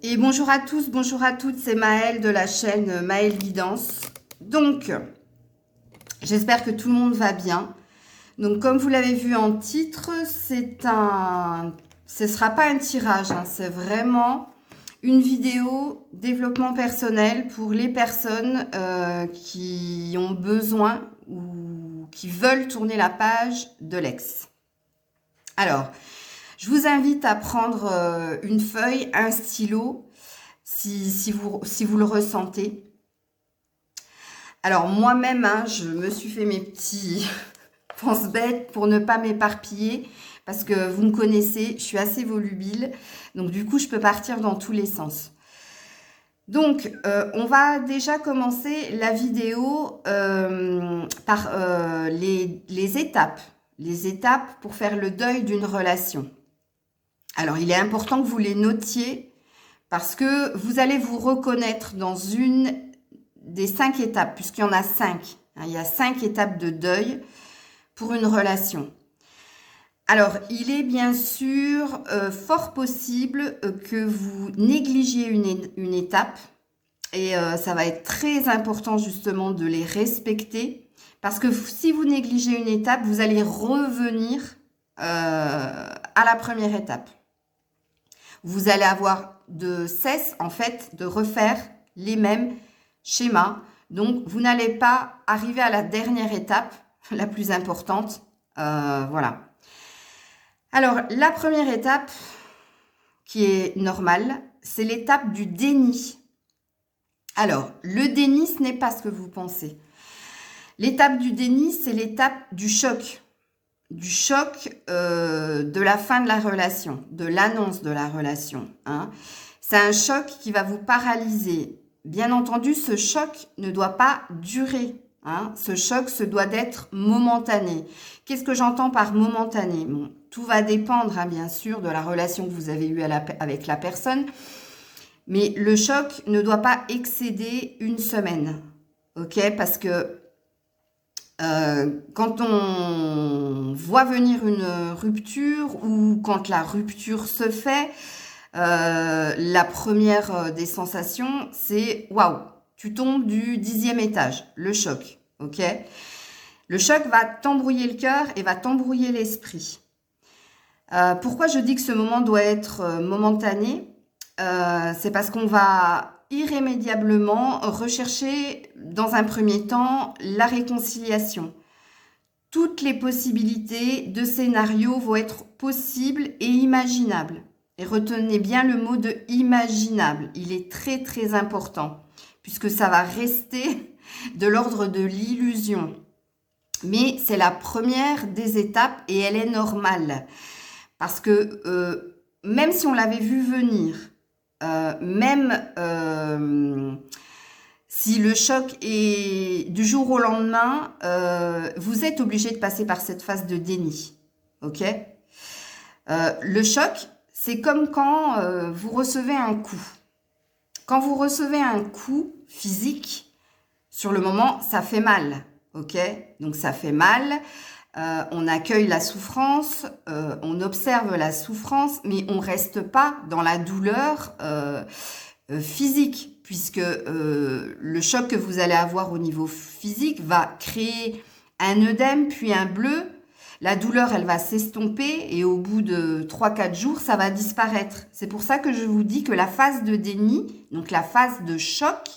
Et bonjour à tous, bonjour à toutes, c'est Maëlle de la chaîne Maëlle Guidance. Donc, j'espère que tout le monde va bien. Donc, comme vous l'avez vu en titre, ce sera pas un tirage, hein, c'est vraiment une vidéo développement personnel pour les personnes qui ont besoin ou qui veulent tourner la page de l'ex. Alors, je vous invite à prendre une feuille, un stylo, si vous le ressentez. Alors, moi-même, hein, je me suis fait mes petits pense-bêtes pour ne pas m'éparpiller, parce que vous me connaissez, je suis assez volubile. Donc, du coup, je peux partir dans tous les sens. Donc, on va déjà commencer la vidéo par les étapes. Les étapes pour faire le deuil d'une relation. Alors, il est important que vous les notiez parce que vous allez vous reconnaître dans une des 5 étapes, puisqu'il y en a 5. Il y a 5 étapes de deuil pour une relation. Alors, il est bien sûr fort possible que vous négligiez une étape et ça va être très important justement de les respecter parce que si vous négligez une étape, vous allez revenir à la première étape. Vous allez avoir de cesse, en fait, de refaire les mêmes schémas. Donc, vous n'allez pas arriver à la dernière étape, la plus importante. Voilà. Alors, la première étape, qui est normale, c'est l'étape du déni. Alors, le déni, ce n'est pas ce que vous pensez. L'étape du déni, c'est l'étape du choc. Du choc de la fin de la relation, de l'annonce de la relation. Hein. C'est un choc qui va vous paralyser. Bien entendu, ce choc ne doit pas durer. Hein. Ce choc se doit d'être momentané. Qu'est-ce que j'entends par momentané? Bon, tout va dépendre, hein, bien sûr, de la relation que vous avez eue avec la personne. Mais le choc ne doit pas excéder une semaine. Ok? Parce que quand on voit venir une rupture ou quand la rupture se fait, la première des sensations, c'est waouh, tu tombes du 10e étage, le choc, ok? Le choc va t'embrouiller le cœur et va t'embrouiller l'esprit. Pourquoi je dis que ce moment doit être momentané? C'est parce qu'on va irrémédiablement rechercher dans un premier temps la réconciliation. Toutes les possibilités de scénario vont être possibles et imaginables. Et retenez bien le mot de imaginable. Il est très très important puisque ça va rester de l'ordre de l'illusion. Mais c'est la première des étapes et elle est normale. Parce que même si on l'avait vu venir, si le choc est du jour au lendemain, vous êtes obligé de passer par cette phase de déni. Ok? Le choc, c'est comme quand vous recevez un coup. Quand vous recevez un coup physique, sur le moment, ça fait mal. Ok? Donc ça fait mal. On accueille la souffrance, on observe la souffrance, mais on reste pas dans la douleur physique, puisque le choc que vous allez avoir au niveau physique va créer un œdème, puis un bleu. La douleur, elle va s'estomper et au bout de 3-4 jours, ça va disparaître. C'est pour ça que je vous dis que la phase de déni, donc la phase de choc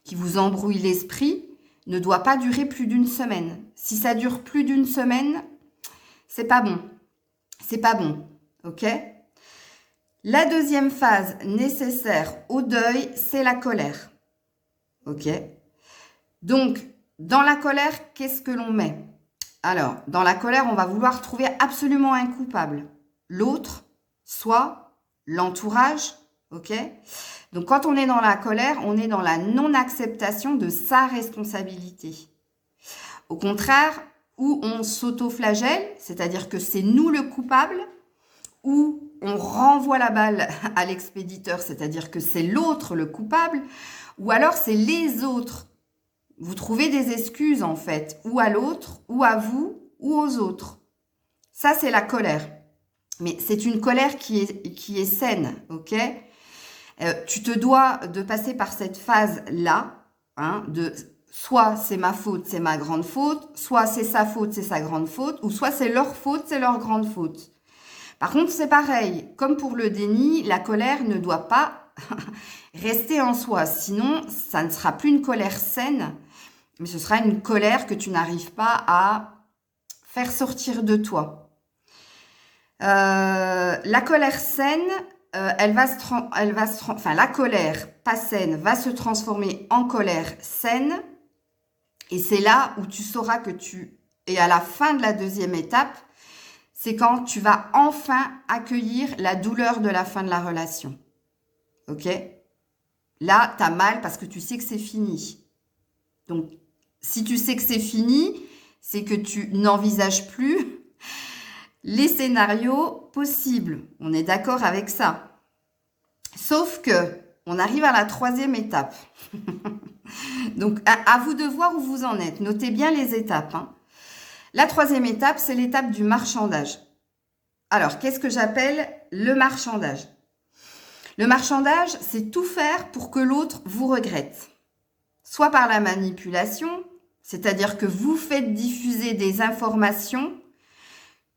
qui vous embrouille l'esprit, ne doit pas durer plus d'une semaine. Si ça dure plus d'une semaine, c'est pas bon. C'est pas bon. Ok? La deuxième phase nécessaire au deuil, c'est la colère. Ok? Donc, dans la colère, qu'est-ce que l'on met? Alors, dans la colère, on va vouloir trouver absolument un coupable. L'autre, soit l'entourage. Ok? Donc, quand on est dans la colère, on est dans la non-acceptation de sa responsabilité. Au contraire, où on s'auto-flagelle, c'est-à-dire que c'est nous le coupable, ou on renvoie la balle à l'expéditeur, c'est-à-dire que c'est l'autre le coupable, ou alors c'est les autres. Vous trouvez des excuses en fait, ou à l'autre, ou à vous, ou aux autres. Ça, c'est la colère. Mais c'est une colère qui est saine, ok ? Tu te dois de passer par cette phase-là, hein, de soit c'est ma faute, c'est ma grande faute, soit c'est sa faute, c'est sa grande faute, ou soit c'est leur faute, c'est leur grande faute. Par contre, c'est pareil, comme pour le déni, la colère ne doit pas rester en soi, sinon ça ne sera plus une colère saine, mais ce sera une colère que tu n'arrives pas à faire sortir de toi. La colère saine, la colère pas saine va se transformer en colère saine, et c'est là où tu sauras que et à la fin de la deuxième étape, c'est quand tu vas enfin accueillir la douleur de la fin de la relation. Ok? Là, tu as mal parce que tu sais que c'est fini. Donc, si tu sais que c'est fini, c'est que tu n'envisages plus les scénarios possibles. On est d'accord avec ça. Sauf que on arrive à la troisième étape. Donc, à vous de voir où vous en êtes. Notez bien les étapes, hein. La troisième étape, c'est l'étape du marchandage. Alors, qu'est-ce que j'appelle le marchandage? Le marchandage, c'est tout faire pour que l'autre vous regrette. Soit par la manipulation, c'est-à-dire que vous faites diffuser des informations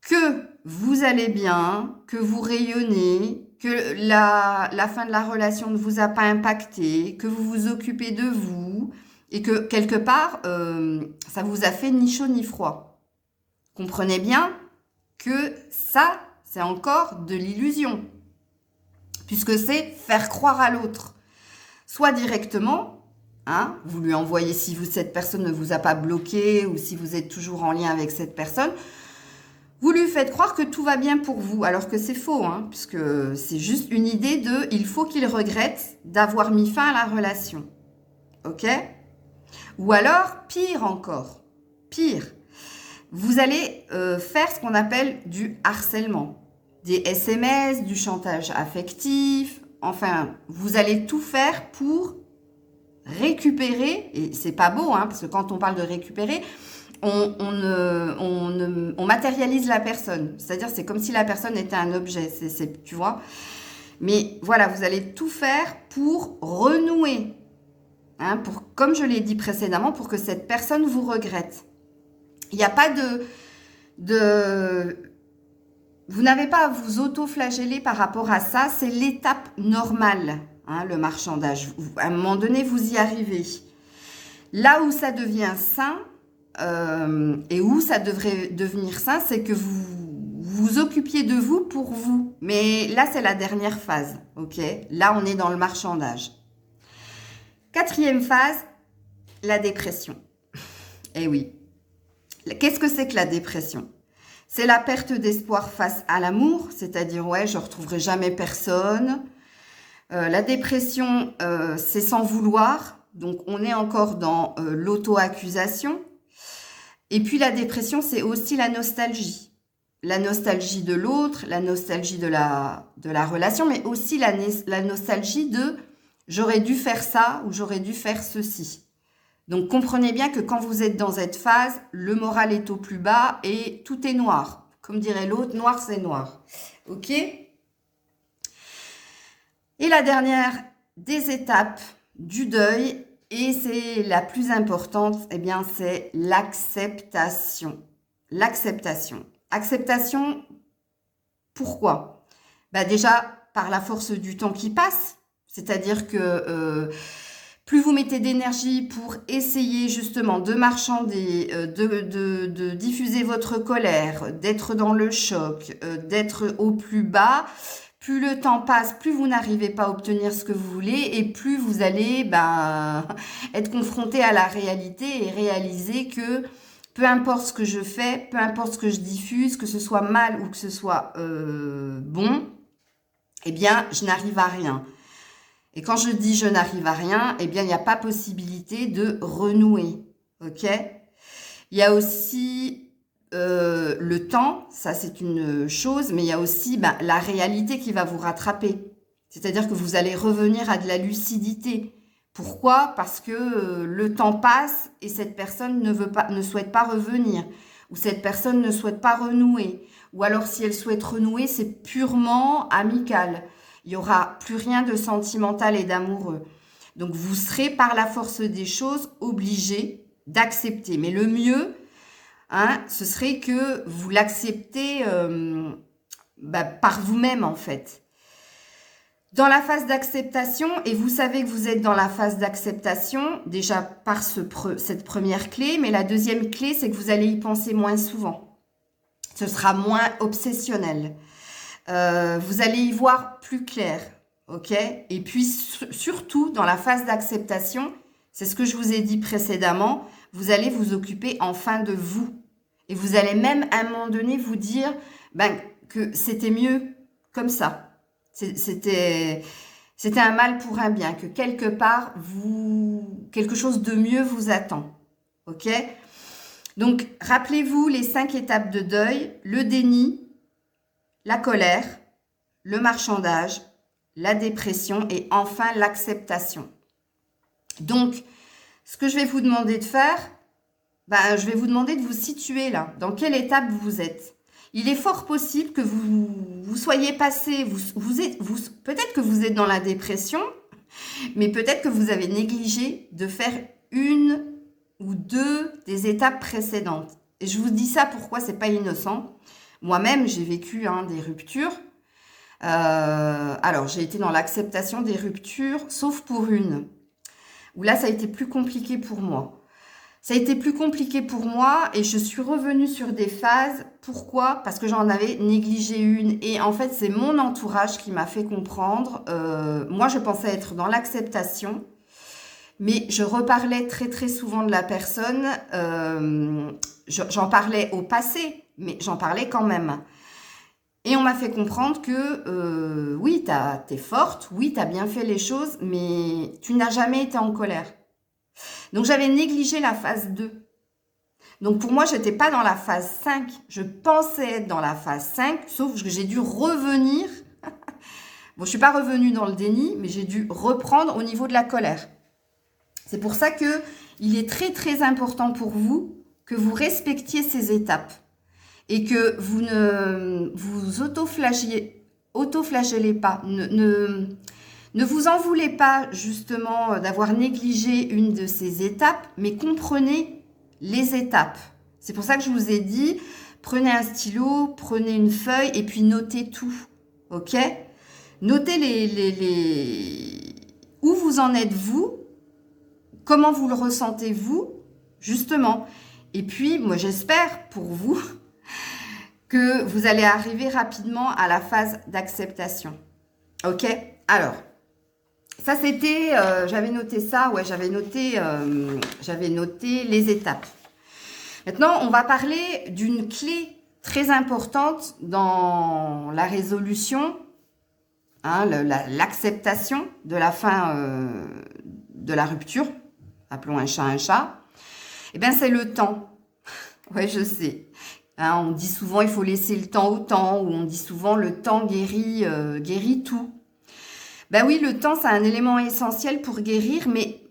que vous allez bien, que vous rayonnez, que la fin de la relation ne vous a pas impacté, que vous vous occupez de vous et que quelque part, ça vous a fait ni chaud ni froid. Comprenez bien que ça, c'est encore de l'illusion, puisque c'est faire croire à l'autre, soit directement, hein, vous lui envoyez, si cette personne ne vous a pas bloqué ou si vous êtes toujours en lien avec cette personne, vous lui faites croire que tout va bien pour vous, alors que c'est faux, hein, puisque c'est juste une idée de « il faut qu'il regrette d'avoir mis fin à la relation ». Ok? Ou alors, pire encore, pire, vous allez faire ce qu'on appelle du harcèlement, des SMS, du chantage affectif, enfin, vous allez tout faire pour récupérer, et c'est pas beau, hein, parce que quand on parle de récupérer, on matérialise la personne, c'est-à-dire c'est comme si la personne était un objet, tu vois. Mais voilà, vous allez tout faire pour renouer, hein, comme je l'ai dit précédemment, pour que cette personne vous regrette. Il n'y a pas vous n'avez pas à vous auto-flageller par rapport à ça. C'est l'étape normale, hein, le marchandage. À un moment donné, vous y arrivez. Là où ça devient sain, et où ça devrait devenir sain, c'est que vous vous occupiez de vous pour vous. Mais là, c'est la dernière phase. Ok? Là, on est dans le marchandage. Quatrième phase, la dépression. Eh oui. Qu'est-ce que c'est que la dépression? C'est la perte d'espoir face à l'amour, c'est-à-dire, ouais, je ne retrouverai jamais personne. La dépression, c'est sans vouloir, donc on est encore dans l'auto-accusation. Et puis la dépression, c'est aussi la nostalgie. La nostalgie de l'autre, la nostalgie de la relation, mais aussi la nostalgie de « j'aurais dû faire ça » ou « j'aurais dû faire ceci ». Donc, comprenez bien que quand vous êtes dans cette phase, le moral est au plus bas et tout est noir. Comme dirait l'autre, noir c'est noir. Ok? Et la dernière des étapes du deuil, et c'est la plus importante, eh bien, c'est l'acceptation. L'acceptation. Acceptation, pourquoi? Bah déjà, par la force du temps qui passe. C'est-à-dire que... plus vous mettez d'énergie pour essayer justement de marchander, de diffuser votre colère, d'être dans le choc, d'être au plus bas, plus le temps passe, plus vous n'arrivez pas à obtenir ce que vous voulez et plus vous allez être confronté à la réalité et réaliser que peu importe ce que je fais, peu importe ce que je diffuse, que ce soit mal ou que ce soit bon, eh bien, je n'arrive à rien. Et quand je dis je n'arrive à rien, eh bien, il n'y a pas possibilité de renouer. Ok? Il y a aussi le temps, ça c'est une chose, mais il y a aussi la réalité qui va vous rattraper. C'est-à-dire que vous allez revenir à de la lucidité. Pourquoi? Parce que le temps passe et cette personne ne souhaite pas revenir. Ou cette personne ne souhaite pas renouer. Ou alors si elle souhaite renouer, c'est purement amical. Il n'y aura plus rien de sentimental et d'amoureux. Donc, vous serez par la force des choses obligé d'accepter. Mais le mieux, hein, ce serait que vous l'acceptez par vous-même, en fait. Dans la phase d'acceptation, et vous savez que vous êtes dans la phase d'acceptation, déjà par cette première clé, mais la deuxième clé, c'est que vous allez y penser moins souvent. Ce sera moins obsessionnel. Vous allez y voir plus clair, ok? Et puis, surtout, dans la phase d'acceptation, c'est ce que je vous ai dit précédemment, vous allez vous occuper enfin de vous. Et vous allez même, à un moment donné, vous dire que c'était mieux comme ça. C'était un mal pour un bien, que quelque part, quelque chose de mieux vous attend. Ok? Donc, rappelez-vous les 5 étapes de deuil, le déni, la colère, le marchandage, la dépression et enfin l'acceptation. Donc, ce que je vais vous demander de faire, je vais vous demander de vous situer là. Dans quelle étape vous êtes? Il est fort possible que vous soyez passé, peut-être que vous êtes dans la dépression, mais peut-être que vous avez négligé de faire une ou deux des étapes précédentes. Et je vous dis ça pourquoi c'est pas innocent. Moi-même, j'ai vécu des ruptures. Alors, j'ai été dans l'acceptation des ruptures, sauf pour une, où là, ça a été plus compliqué pour moi. Ça a été plus compliqué pour moi et je suis revenue sur des phases. Pourquoi? Parce que j'en avais négligé une. Et en fait, c'est mon entourage qui m'a fait comprendre. Moi, je pensais être dans l'acceptation, mais je reparlais très, très souvent de la personne. J'en parlais au passé, mais j'en parlais quand même. Et on m'a fait comprendre que oui, t'es forte, oui, t'as bien fait les choses, mais tu n'as jamais été en colère. Donc, j'avais négligé la phase 2. Donc, pour moi, je n'étais pas dans la phase 5. Je pensais être dans la phase 5, sauf que j'ai dû revenir. Bon, je ne suis pas revenue dans le déni, mais j'ai dû reprendre au niveau de la colère. C'est pour ça qu'il est très, très important pour vous que vous respectiez ces étapes et que vous ne vous autoflagellez pas. Ne vous en voulez pas justement d'avoir négligé une de ces étapes, mais comprenez les étapes. C'est pour ça que je vous ai dit, prenez un stylo, prenez une feuille et puis notez tout. Ok? Notez où vous en êtes vous, comment vous le ressentez vous, justement. Et puis, moi j'espère pour vous que vous allez arriver rapidement à la phase d'acceptation. Ok? Alors, ça, c'était, j'avais noté ça, ouais, j'avais noté les étapes. Maintenant, on va parler d'une clé très importante dans la résolution, l'acceptation de la fin de la rupture, appelons un chat, eh bien, c'est le temps. Ouais, je sais. On dit souvent, il faut laisser le temps au temps, ou on dit souvent, le temps guérit tout. Ben oui, le temps, c'est un élément essentiel pour guérir, mais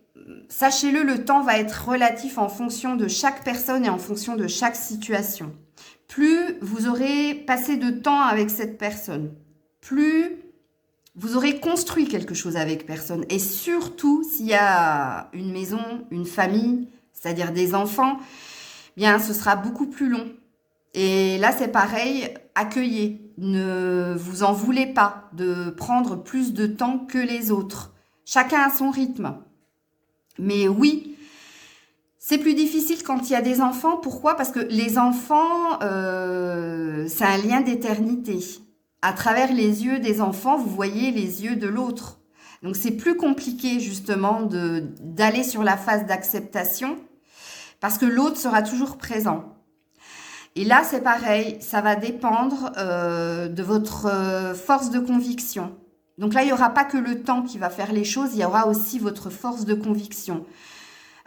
sachez-le, le temps va être relatif en fonction de chaque personne et en fonction de chaque situation. Plus vous aurez passé de temps avec cette personne, plus vous aurez construit quelque chose avec personne. Et surtout, s'il y a une maison, une famille, c'est-à-dire des enfants, bien, ce sera beaucoup plus long. Et là, c'est pareil, accueillez. Ne vous en voulez pas de prendre plus de temps que les autres. Chacun a son rythme. Mais oui, c'est plus difficile quand il y a des enfants. Pourquoi? Parce que les enfants, c'est un lien d'éternité. À travers les yeux des enfants, vous voyez les yeux de l'autre. Donc, c'est plus compliqué, justement, d'aller sur la phase d'acceptation parce que l'autre sera toujours présent. Et là, c'est pareil, ça va dépendre de votre force de conviction. Donc là, il n'y aura pas que le temps qui va faire les choses, il y aura aussi votre force de conviction.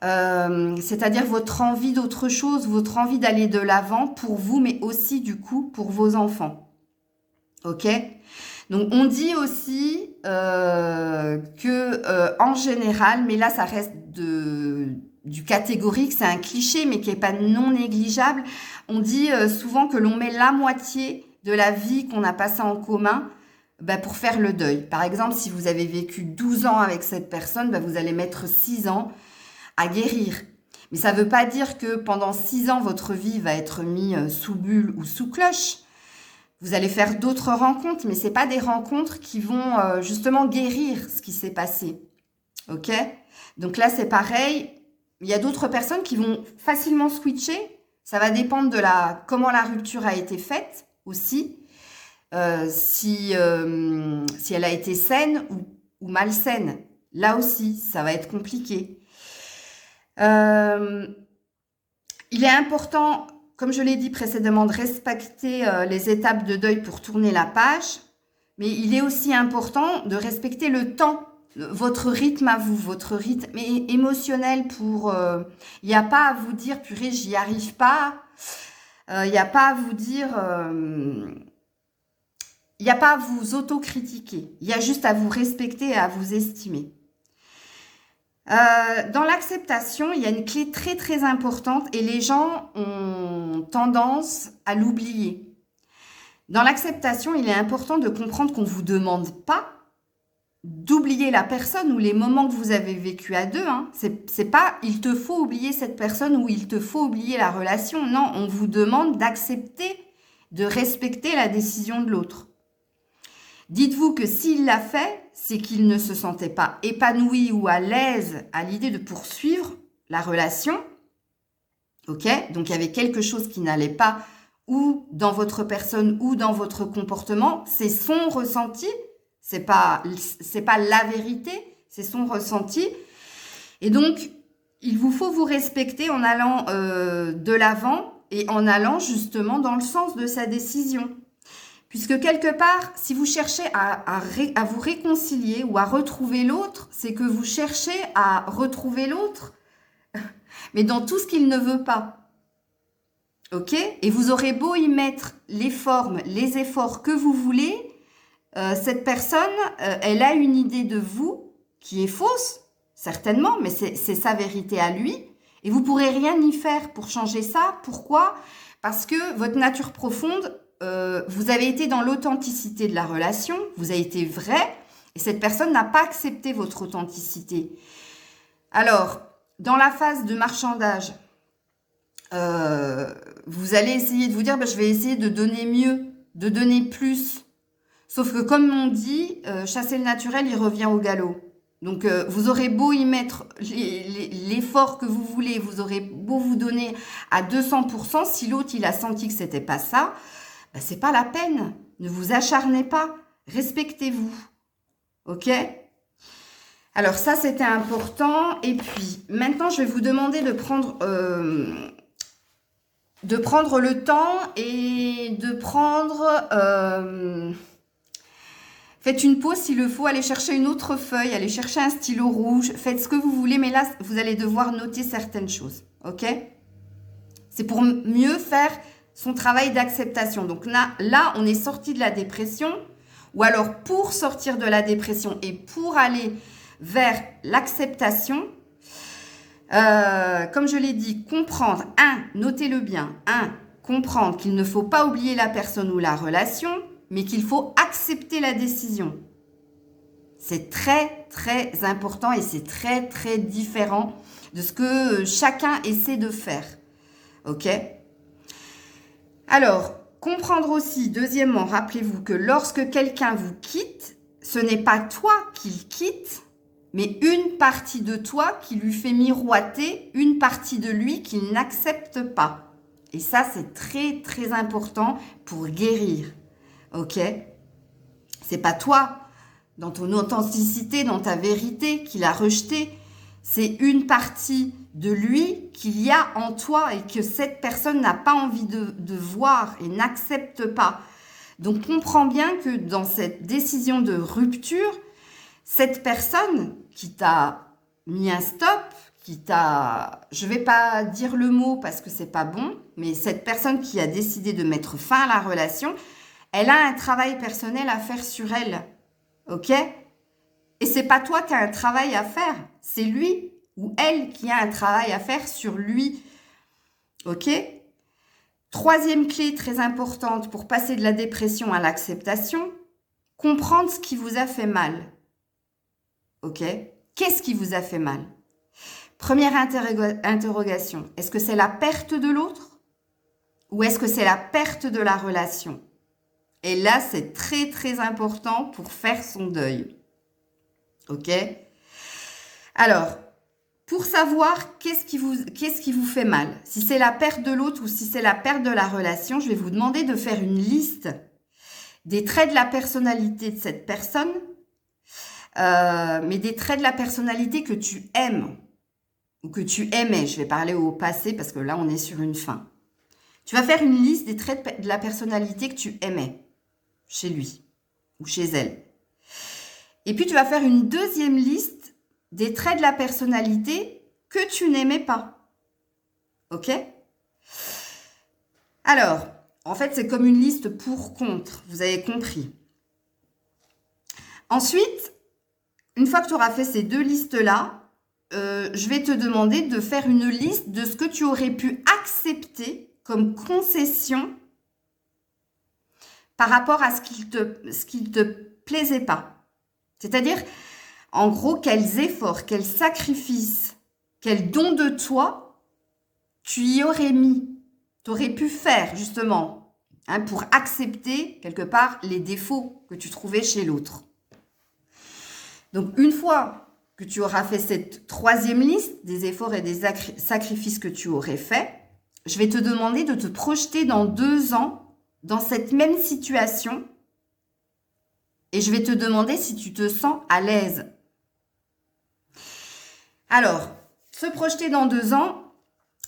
C'est-à-dire votre envie d'autre chose, votre envie d'aller de l'avant pour vous, mais aussi du coup pour vos enfants. Ok? Donc on dit aussi que en général, mais là ça reste du catégorique, c'est un cliché, mais qui n'est pas non négligeable. On dit souvent que l'on met la moitié de la vie qu'on a passée en commun pour faire le deuil. Par exemple, si vous avez vécu 12 ans avec cette personne, vous allez mettre 6 ans à guérir. Mais ça ne veut pas dire que pendant 6 ans, votre vie va être mise sous bulle ou sous cloche. Vous allez faire d'autres rencontres, mais ce n'est pas des rencontres qui vont justement guérir ce qui s'est passé. Ok ? Donc là, c'est pareil. Il y a d'autres personnes qui vont facilement switcher. Ça va dépendre de comment la rupture a été faite aussi. Si elle a été saine ou malsaine. Là aussi, ça va être compliqué. Il est important, comme je l'ai dit précédemment, de respecter les étapes de deuil pour tourner la page. Mais il est aussi important de respecter le temps, votre rythme à vous, votre rythme émotionnel pour... Il n'y a pas à vous dire, purée, j'y arrive pas. Il n'y a pas à vous dire... Il n'y a pas à vous autocritiquer. Il y a juste à vous respecter et à vous estimer. Dans l'acceptation, il y a une clé très très importante et les gens ont tendance à l'oublier. Dans l'acceptation, il est important de comprendre qu'on ne vous demande pas d'oublier la personne ou les moments que vous avez vécu à deux. C'est pas il te faut oublier cette personne ou il te faut oublier la relation. Non, on vous demande d'accepter, de respecter la décision de l'autre. Dites-vous que s'il l'a fait, c'est qu'il ne se sentait pas épanoui ou à l'aise à l'idée de poursuivre la relation. Ok ? Donc, il y avait quelque chose qui n'allait pas ou dans votre personne ou dans votre comportement. C'est son ressenti. C'est pas la vérité. C'est son ressenti. Et donc, il vous faut vous respecter en allant de l'avant et en allant justement dans le sens de sa décision. Puisque quelque part, si vous cherchez à vous réconcilier ou à retrouver l'autre, c'est que vous cherchez à retrouver l'autre, mais dans tout ce qu'il ne veut pas. Ok ? Et vous aurez beau y mettre les formes, les efforts que vous voulez, cette personne, elle a une idée de vous qui est fausse, certainement, mais c'est sa vérité à lui. Et vous ne pourrez rien y faire pour changer ça. Pourquoi ? Parce que votre nature profonde... vous avez été dans l'authenticité de la relation, vous avez été vrai, et cette personne n'a pas accepté votre authenticité. Alors, dans la phase de marchandage, vous allez essayer de vous dire, je vais essayer de donner mieux, de donner plus. Sauf que comme on dit, chasser le naturel, il revient au galop. Donc, vous aurez beau y mettre l'effort que vous voulez, vous aurez beau vous donner à 200%, si l'autre, il a senti que c'était pas ça, c'est pas la peine. Ne vous acharnez pas. Respectez-vous. Ok ? Alors ça, c'était important. Et puis, maintenant, je vais vous demander de prendre le temps et de prendre... faites une pause s'il le faut. Allez chercher une autre feuille. Allez chercher un stylo rouge. Faites ce que vous voulez. Mais là, vous allez devoir noter certaines choses. Ok ? C'est pour mieux faire... son travail d'acceptation. Donc là, on est sorti de la dépression, ou alors pour sortir de la dépression et pour aller vers l'acceptation, comme je l'ai dit, comprendre, notez-le bien, comprendre qu'il ne faut pas oublier la personne ou la relation, mais qu'il faut accepter la décision. C'est très, très important et c'est très, très différent de ce que chacun essaie de faire. Ok ? Alors, comprendre aussi, deuxièmement, rappelez-vous que lorsque quelqu'un vous quitte, ce n'est pas toi qu'il quitte, mais une partie de toi qui lui fait miroiter une partie de lui qu'il n'accepte pas. Et ça, c'est très, très important pour guérir. Ok ? C'est pas toi, dans ton authenticité, dans ta vérité, qu'il a rejeté. C'est une partie de lui qu'il y a en toi et que cette personne n'a pas envie de voir et n'accepte pas. Donc, comprends bien que dans cette décision de rupture, cette personne qui t'a mis un stop, je vais pas dire le mot parce que c'est pas bon, mais cette personne qui a décidé de mettre fin à la relation, elle a un travail personnel à faire sur elle. Ok ? Et c'est pas toi qui as un travail à faire, c'est lui ou elle qui a un travail à faire sur lui. Ok ? Troisième clé très importante pour passer de la dépression à l'acceptation, comprendre ce qui vous a fait mal. Ok? Qu'est-ce qui vous a fait mal? Première interrogation, est-ce que c'est la perte de l'autre ou est-ce que c'est la perte de la relation? Et là, c'est très, très important pour faire son deuil. Ok? Alors, pour savoir qu'est-ce qui vous fait mal, si c'est la perte de l'autre ou si c'est la perte de la relation, je vais vous demander de faire une liste des traits de la personnalité de cette personne, mais des traits de la personnalité que tu aimes ou que tu aimais. Je vais parler au passé parce que là, on est sur une fin. Tu vas faire une liste des traits de la personnalité que tu aimais chez lui ou chez elle. Et puis, tu vas faire une deuxième liste des traits de la personnalité que tu n'aimais pas. Ok? Alors, en fait, c'est comme une liste pour-contre. Vous avez compris. Ensuite, une fois que tu auras fait ces deux listes-là, je vais te demander de faire une liste de ce que tu aurais pu accepter comme concession par rapport à ce qui te plaisait pas. C'est-à-dire, en gros, quels efforts, quels sacrifices, quels dons de toi tu y aurais mis, tu aurais pu faire justement, pour accepter quelque part les défauts que tu trouvais chez l'autre. Donc, une fois que tu auras fait cette troisième liste des efforts et des sacrifices que tu aurais faits, je vais te demander de te projeter dans 2 ans dans cette même situation et je vais te demander si tu te sens à l'aise. Alors, se projeter dans 2 ans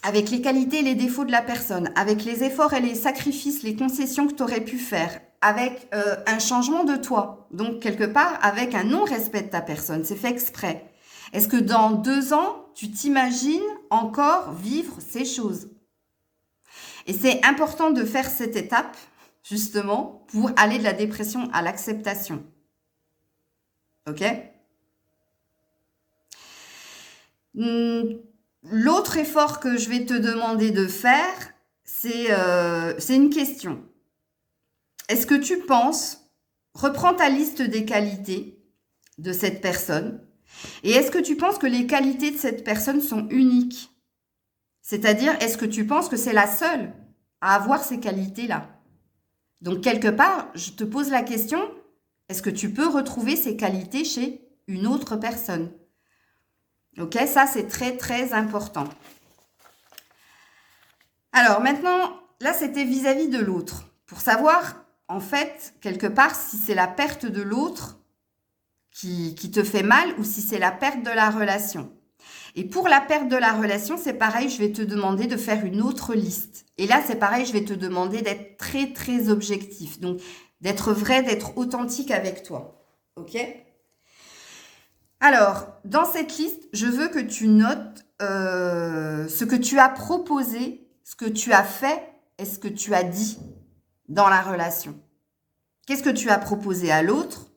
avec les qualités et les défauts de la personne, avec les efforts et les sacrifices, les concessions que tu aurais pu faire, avec un changement de toi, donc quelque part avec un non-respect de ta personne, c'est fait exprès. Est-ce que dans 2 ans, tu t'imagines encore vivre ces choses? Et c'est important de faire cette étape, justement, pour aller de la dépression à l'acceptation. Ok? L'autre effort que je vais te demander de faire, c'est une question. Est-ce que tu penses, reprends ta liste des qualités de cette personne, et est-ce que tu penses que les qualités de cette personne sont uniques? C'est-à-dire, est-ce que tu penses que c'est la seule à avoir ces qualités-là? Donc, quelque part, je te pose la question, est-ce que tu peux retrouver ces qualités chez une autre personne? Ok, ça, c'est très, très important. Alors, maintenant, là, c'était vis-à-vis de l'autre. Pour savoir, en fait, quelque part, si c'est la perte de l'autre qui te fait mal ou si c'est la perte de la relation. Et pour la perte de la relation, c'est pareil, je vais te demander de faire une autre liste. Et là, c'est pareil, je vais te demander d'être très, très objectif. Donc, d'être vrai, d'être authentique avec toi. Ok? Alors, dans cette liste, je veux que tu notes ce que tu as proposé, ce que tu as fait et ce que tu as dit dans la relation. Qu'est-ce que tu as proposé à l'autre?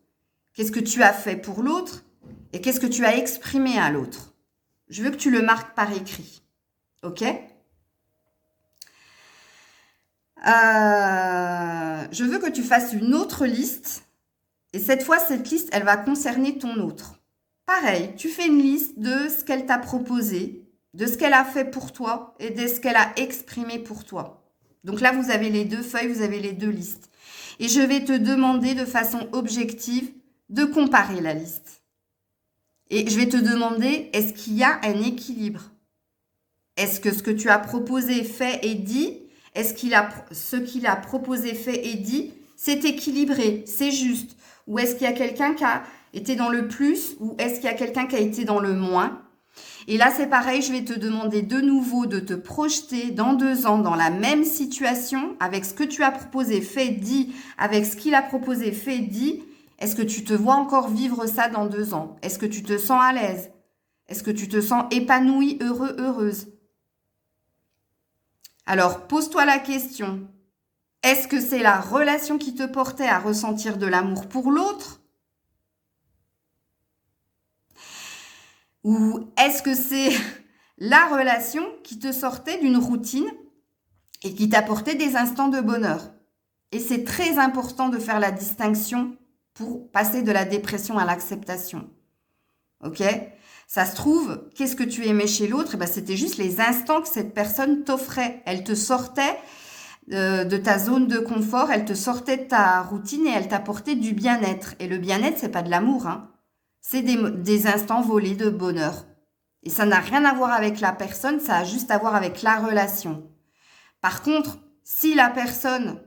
Qu'est-ce que tu as fait pour l'autre? Et qu'est-ce que tu as exprimé à l'autre? Je veux que tu le marques par écrit. Ok? Je veux que tu fasses une autre liste. Et cette fois, cette liste, elle va concerner ton autre. Pareil, tu fais une liste de ce qu'elle t'a proposé, de ce qu'elle a fait pour toi et de ce qu'elle a exprimé pour toi. Donc là, vous avez les 2 feuilles, vous avez les 2 listes. Et je vais te demander de façon objective de comparer la liste. Et je vais te demander, est-ce qu'il y a un équilibre? Est-ce que ce que tu as proposé, fait et dit, est-ce ce qu'il a proposé, fait et dit, c'est équilibré, c'est juste? Ou est-ce qu'il y a quelqu'un qui a été dans le plus ou est-ce qu'il y a quelqu'un qui a été dans le moins? Et là, c'est pareil, je vais te demander de nouveau de te projeter dans 2 ans dans la même situation avec ce que tu as proposé, fait, dit, avec ce qu'il a proposé, fait, dit. Est-ce que tu te vois encore vivre ça dans 2 ans? Est-ce que tu te sens à l'aise? Est-ce que tu te sens épanoui, heureux, heureuse? Alors, pose-toi la question. Est-ce que c'est la relation qui te portait à ressentir de l'amour pour l'autre? Ou est-ce que c'est la relation qui te sortait d'une routine et qui t'apportait des instants de bonheur? Et c'est très important de faire la distinction pour passer de la dépression à l'acceptation. Ok? Ça se trouve, qu'est-ce que tu aimais chez l'autre? C'était juste les instants que cette personne t'offrait. Elle te sortait de ta zone de confort, elle te sortait de ta routine et elle t'apportait du bien-être. Et le bien-être, c'est pas de l'amour, hein. C'est des instants volés de bonheur. Et ça n'a rien à voir avec la personne, ça a juste à voir avec la relation. Par contre, si la personne,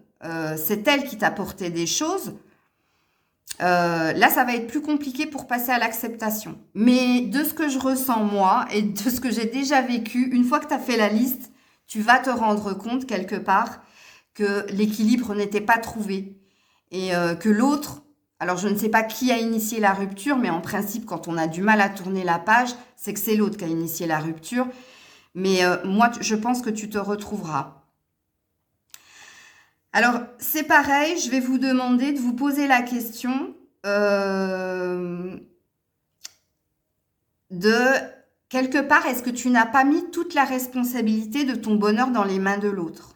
c'est elle qui t'apportait des choses, là, ça va être plus compliqué pour passer à l'acceptation. Mais de ce que je ressens moi et de ce que j'ai déjà vécu, une fois que tu as fait la liste, tu vas te rendre compte quelque part que l'équilibre n'était pas trouvé et que l'autre, alors je ne sais pas qui a initié la rupture, mais en principe, quand on a du mal à tourner la page, c'est que c'est l'autre qui a initié la rupture. Mais moi, je pense que tu te retrouveras. Alors, c'est pareil, je vais vous demander de vous poser la question de quelque part, est-ce que tu n'as pas mis toute la responsabilité de ton bonheur dans les mains de l'autre?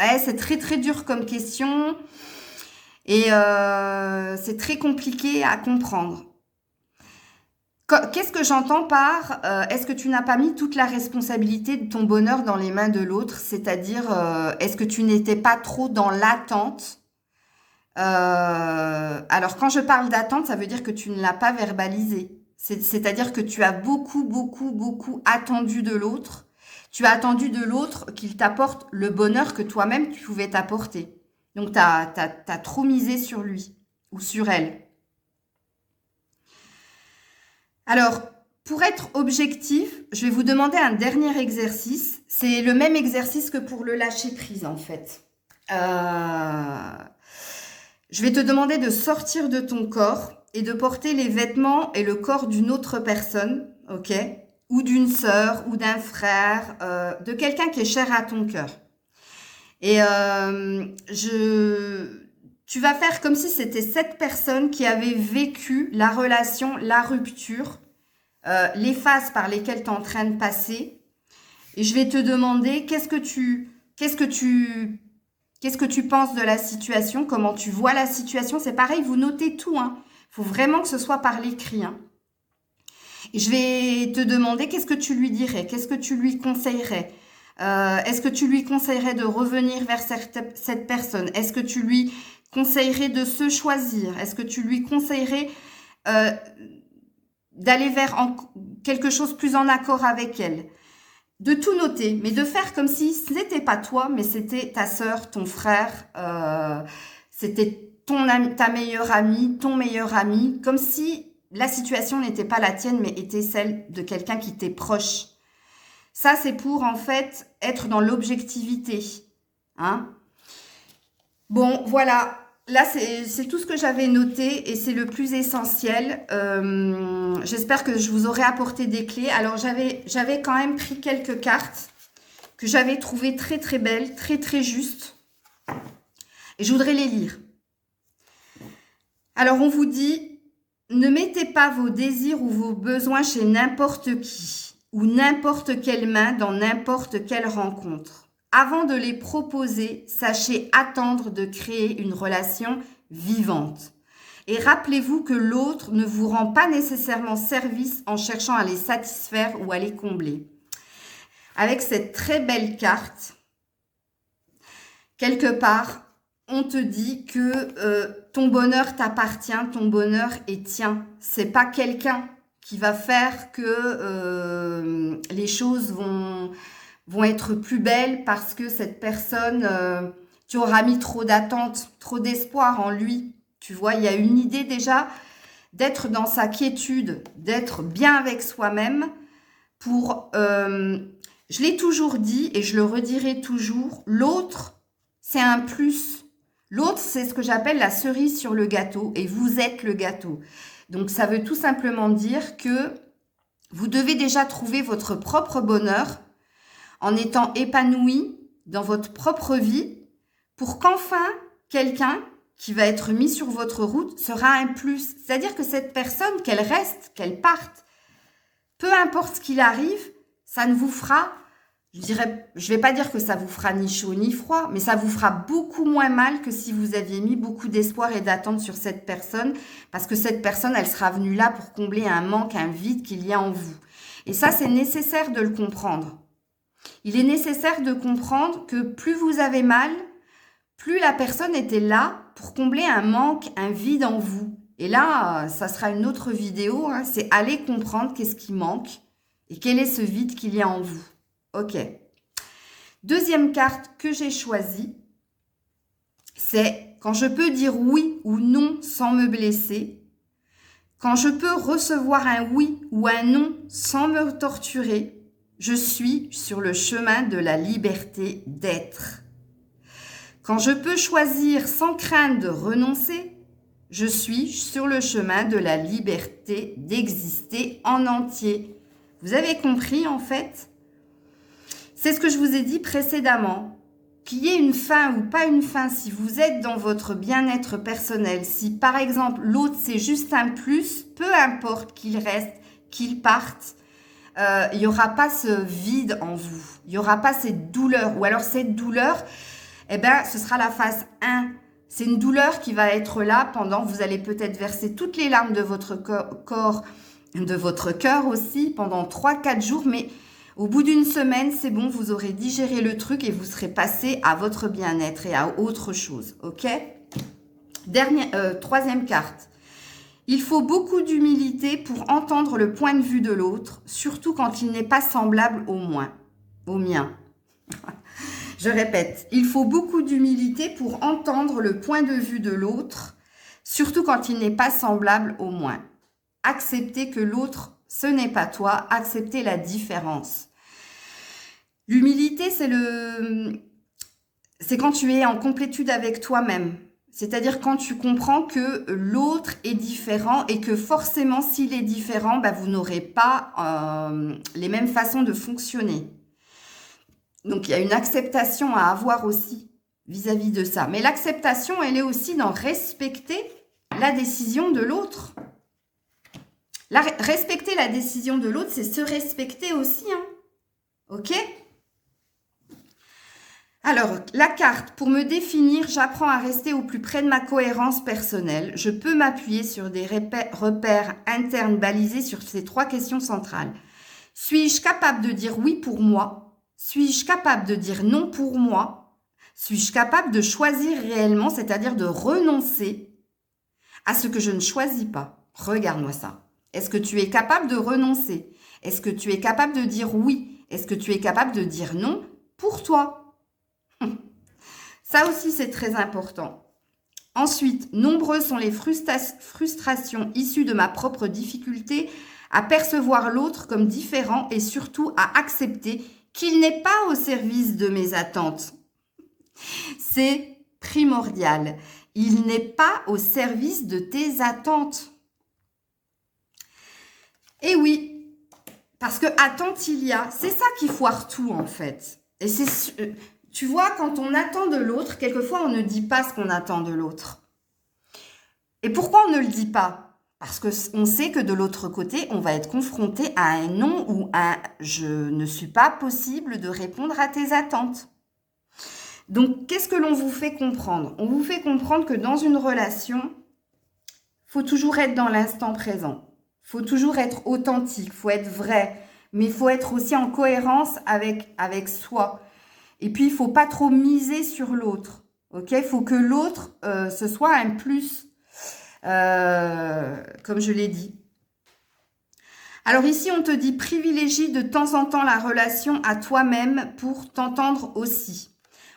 Ouais, c'est très très dur comme question et c'est très compliqué à comprendre. Qu'est-ce que j'entends par est-ce que tu n'as pas mis toute la responsabilité de ton bonheur dans les mains de l'autre? C'est-à-dire, est-ce que tu n'étais pas trop dans l'attente? Alors, quand je parle d'attente, ça veut dire que tu ne l'as pas verbalisé. C'est-à-dire que tu as beaucoup, beaucoup, beaucoup attendu de l'autre. Tu as attendu de l'autre qu'il t'apporte le bonheur que toi-même tu pouvais t'apporter. Donc, t'as trop misé sur lui ou sur elle. Alors, pour être objectif, je vais vous demander un dernier exercice. C'est le même exercice que pour le lâcher-prise, en fait. Je vais te demander de sortir de ton corps et de porter les vêtements et le corps d'une autre personne, ok? Ou d'une sœur, ou d'un frère, de quelqu'un qui est cher à ton cœur. Et tu vas faire comme si c'était cette personne qui avait vécu la relation, la rupture, les phases par lesquelles tu es en train de passer. Et je vais te demander qu'est-ce que tu penses de la situation, comment tu vois la situation. C'est pareil, vous notez tout, hein. Il faut vraiment que ce soit par l'écrit, hein. Et je vais te demander qu'est-ce que tu lui dirais, qu'est-ce que tu lui conseillerais. Est-ce que tu lui conseillerais de revenir vers cette personne? Est-ce que tu lui conseillerais de se choisir? Est-ce que tu lui conseillerais d'aller vers quelque chose plus en accord avec elle? De tout noter, mais de faire comme si ce n'était pas toi, mais c'était ta sœur, ton frère, c'était ta meilleure amie, ton meilleur ami, comme si la situation n'était pas la tienne, mais était celle de quelqu'un qui t'est proche. Ça, c'est pour, en fait, être dans l'objectivité. Hein? Bon, voilà. Là, c'est tout ce que j'avais noté et c'est le plus essentiel. J'espère que je vous aurai apporté des clés. Alors, j'avais quand même pris quelques cartes que j'avais trouvées très, très belles, très, très justes. Et je voudrais les lire. Alors, on vous dit, ne mettez pas vos désirs ou vos besoins chez n'importe qui ou n'importe quelle main dans n'importe quelle rencontre. Avant de les proposer, sachez attendre de créer une relation vivante. Et rappelez-vous que l'autre ne vous rend pas nécessairement service en cherchant à les satisfaire ou à les combler. Avec cette très belle carte, quelque part, on te dit que ton bonheur t'appartient, ton bonheur est tien. C'est pas quelqu'un qui va faire que les choses vont être plus belles parce que cette personne, tu auras mis trop d'attentes, trop d'espoir en lui. Tu vois, il y a une idée déjà d'être dans sa quiétude, d'être bien avec soi-même pour... je l'ai toujours dit et je le redirai toujours, l'autre, c'est un plus. L'autre, c'est ce que j'appelle la cerise sur le gâteau et vous êtes le gâteau. Donc, ça veut tout simplement dire que vous devez déjà trouver votre propre bonheur en étant épanoui dans votre propre vie pour qu'enfin, quelqu'un qui va être mis sur votre route sera un plus. C'est-à-dire que cette personne, qu'elle reste, qu'elle parte, peu importe ce qu'il arrive, ça ne vous fera je vais pas dire que ça vous fera ni chaud ni froid, mais ça vous fera beaucoup moins mal que si vous aviez mis beaucoup d'espoir et d'attente sur cette personne, parce que cette personne, elle sera venue là pour combler un manque, un vide qu'il y a en vous. Et ça, c'est nécessaire de le comprendre. Il est nécessaire de comprendre que plus vous avez mal, plus la personne était là pour combler un manque, un vide en vous. Et là, ça sera une autre vidéo, hein, c'est aller comprendre qu'est-ce qui manque et quel est ce vide qu'il y a en vous. Ok. Deuxième carte que j'ai choisie, c'est quand je peux dire oui ou non sans me blesser, quand je peux recevoir un oui ou un non sans me torturer, je suis sur le chemin de la liberté d'être. Quand je peux choisir sans crainte de renoncer, je suis sur le chemin de la liberté d'exister en entier. Vous avez compris en fait ? C'est ce que je vous ai dit précédemment. Qu'il y ait une fin ou pas une fin, si vous êtes dans votre bien-être personnel, si par exemple l'autre c'est juste un plus, peu importe qu'il reste, qu'il parte, il n'y aura pas ce vide en vous. Il n'y aura pas cette douleur. Ou alors cette douleur, eh ben, ce sera la phase 1. C'est une douleur qui va être là pendant, vous allez peut-être verser toutes les larmes de votre corps, de votre cœur aussi, pendant 3-4 jours, mais au bout d'une semaine, c'est bon, vous aurez digéré le truc et vous serez passé à votre bien-être et à autre chose, ok ? Troisième carte. Il faut beaucoup d'humilité pour entendre le point de vue de l'autre, surtout quand il n'est pas semblable au mien. Je répète, il faut beaucoup d'humilité pour entendre le point de vue de l'autre, surtout quand il n'est pas semblable au mien. Accepter que l'autre, ce n'est pas toi, accepter la différence. L'humilité, c'est quand tu es en complétude avec toi-même. C'est-à-dire quand tu comprends que l'autre est différent et que forcément, s'il est différent, bah, vous n'aurez pas les mêmes façons de fonctionner. Donc, il y a une acceptation à avoir aussi vis-à-vis de ça. Mais l'acceptation, elle est aussi dans respecter la décision de l'autre. Respecter la décision de l'autre, c'est se respecter aussi. Hein. Ok ? Alors, la carte, pour me définir, j'apprends à rester au plus près de ma cohérence personnelle. Je peux m'appuyer sur des repères internes balisés sur ces 3 questions centrales. Suis-je capable de dire oui pour moi ? Suis-je capable de dire non pour moi ? Suis-je capable de choisir réellement, c'est-à-dire de renoncer à ce que je ne choisis pas ? Regarde-moi ça. Est-ce que tu es capable de renoncer ? Est-ce que tu es capable de dire oui ? Est-ce que tu es capable de dire non pour toi ? Ça aussi, c'est très important. Ensuite, nombreuses sont les frustrations issues de ma propre difficulté à percevoir l'autre comme différent et surtout à accepter qu'il n'est pas au service de mes attentes. C'est primordial. Il n'est pas au service de tes attentes. Et oui, parce que attente il y a, c'est ça qui foire tout en fait. Et tu vois, quand on attend de l'autre, quelquefois on ne dit pas ce qu'on attend de l'autre. Et pourquoi on ne le dit pas ? Parce qu'on sait que de l'autre côté, on va être confronté à un non ou un « je ne suis pas possible de répondre à tes attentes ». Donc, qu'est-ce que l'on vous fait comprendre ? On vous fait comprendre que dans une relation, il faut toujours être dans l'instant présent. Il faut toujours être authentique, il faut être vrai, mais il faut être aussi en cohérence avec soi. Et puis, il ne faut pas trop miser sur l'autre. Okay ? Il faut que l'autre, ce soit un plus, comme je l'ai dit. Alors ici, on te dit privilégie de temps en temps la relation à toi-même pour t'entendre aussi.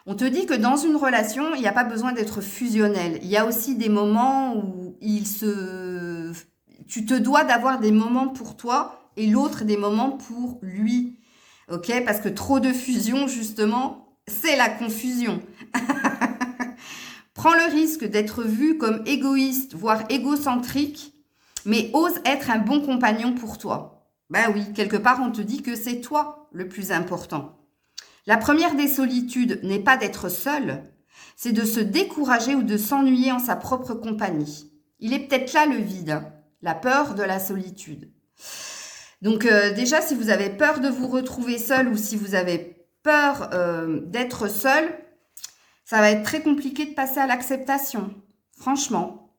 On te dit que dans une relation, il n'y a pas besoin d'être fusionnel. Il y a aussi des moments où tu te dois d'avoir des moments pour toi et l'autre des moments pour lui. Ok ? Parce que trop de fusion, justement, c'est la confusion. Prends le risque d'être vu comme égoïste, voire égocentrique, mais ose être un bon compagnon pour toi. Ben oui, quelque part, on te dit que c'est toi le plus important. La première des solitudes n'est pas d'être seul, c'est de se décourager ou de s'ennuyer en sa propre compagnie. Il est peut-être là le vide, hein, la peur de la solitude. Donc déjà, si vous avez peur de vous retrouver seul ou si vous avez peur d'être seul, ça va être très compliqué de passer à l'acceptation, franchement.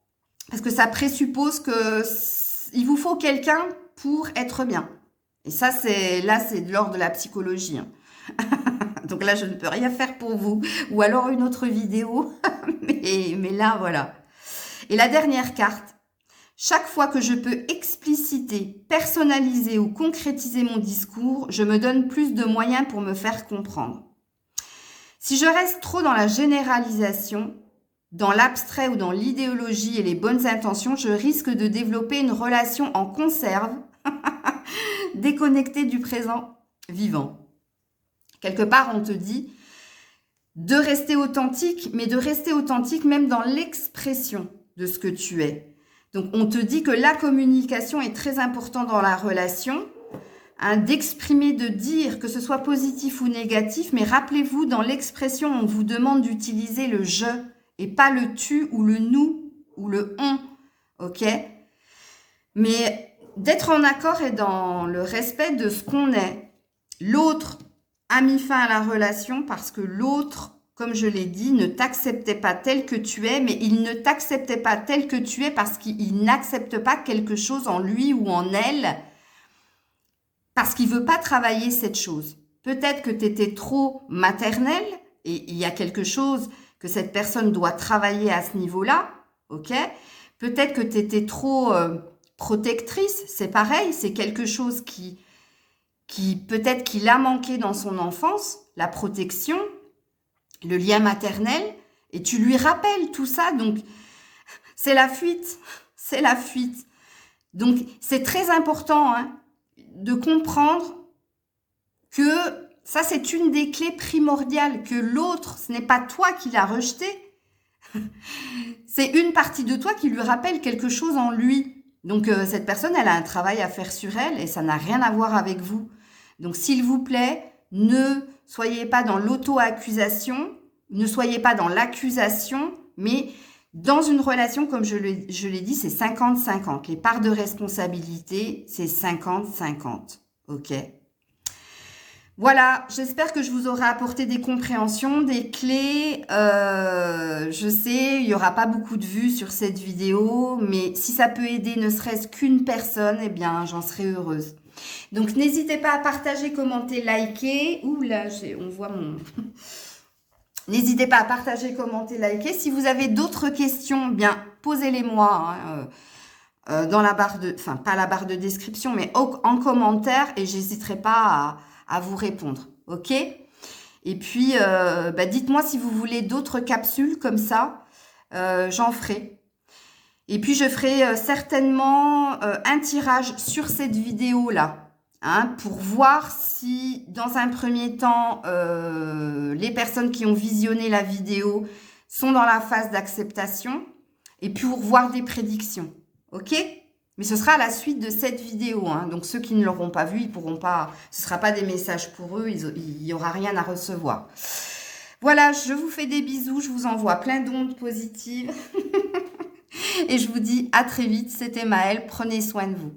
Parce que ça présuppose que il vous faut quelqu'un pour être bien. Et ça, c'est de l'ordre de la psychologie. Hein. Donc là, je ne peux rien faire pour vous. Ou alors une autre vidéo. mais là, voilà. Et la dernière carte. Chaque fois que je peux expliciter, personnaliser ou concrétiser mon discours, je me donne plus de moyens pour me faire comprendre. Si je reste trop dans la généralisation, dans l'abstrait ou dans l'idéologie et les bonnes intentions, je risque de développer une relation en conserve, déconnectée du présent vivant. Quelque part, on te dit de rester authentique, mais de rester authentique même dans l'expression de ce que tu es. Donc, on te dit que la communication est très importante dans la relation, hein, d'exprimer, de dire, que ce soit positif ou négatif, mais rappelez-vous, dans l'expression, on vous demande d'utiliser le « je » et pas le « tu » ou le « nous » ou le « on », ok? Mais d'être en accord et dans le respect de ce qu'on est. L'autre a mis fin à la relation parce que l'autre, comme je l'ai dit, ne t'acceptait pas tel que tu es, mais il ne t'acceptait pas tel que tu es parce qu'il n'accepte pas quelque chose en lui ou en elle, parce qu'il veut pas travailler cette chose. Peut-être que tu étais trop maternelle, et il y a quelque chose que cette personne doit travailler à ce niveau-là, ok? Peut-être que tu étais trop protectrice, c'est pareil, c'est quelque chose qui peut-être qu'il a manqué dans son enfance, la protection, le lien maternel, et tu lui rappelles tout ça, donc c'est la fuite, c'est la fuite. Donc c'est très important hein, de comprendre que ça c'est une des clés primordiales, que l'autre, ce n'est pas toi qui l'as rejeté, c'est une partie de toi qui lui rappelle quelque chose en lui. Donc cette personne, elle a un travail à faire sur elle et ça n'a rien à voir avec vous. Donc s'il vous plaît, ne soyez pas dans l'auto-accusation, ne soyez pas dans l'accusation, mais dans une relation, comme je l'ai dit, c'est 50-50. Les parts de responsabilité, c'est 50-50. Ok ? Voilà, j'espère que je vous aurai apporté des compréhensions, des clés. Je sais, il n'y aura pas beaucoup de vues sur cette vidéo, mais si ça peut aider ne serait-ce qu'une personne, eh bien, j'en serai heureuse. Donc, n'hésitez pas à partager, commenter, liker. Ouh là, on voit mon... N'hésitez pas à partager, commenter, liker. Si vous avez d'autres questions, bien, posez-les-moi dans la barre de... Enfin, pas la barre de description, mais en commentaire et j'hésiterai pas à vous répondre. Ok ? Et puis, dites-moi si vous voulez d'autres capsules comme ça. J'en ferai. Et puis, je ferai certainement un tirage sur cette vidéo-là. Hein, pour voir si, dans un premier temps, les personnes qui ont visionné la vidéo sont dans la phase d'acceptation. Et puis, pour voir des prédictions. Ok ? Mais ce sera à la suite de cette vidéo. Hein. Donc, ceux qui ne l'auront pas vu, ils pourront pas... Ce ne sera pas des messages pour eux. Il n'y aura rien à recevoir. Voilà, je vous fais des bisous. Je vous envoie plein d'ondes positives. Et je vous dis à très vite. C'était Maëlle. Prenez soin de vous.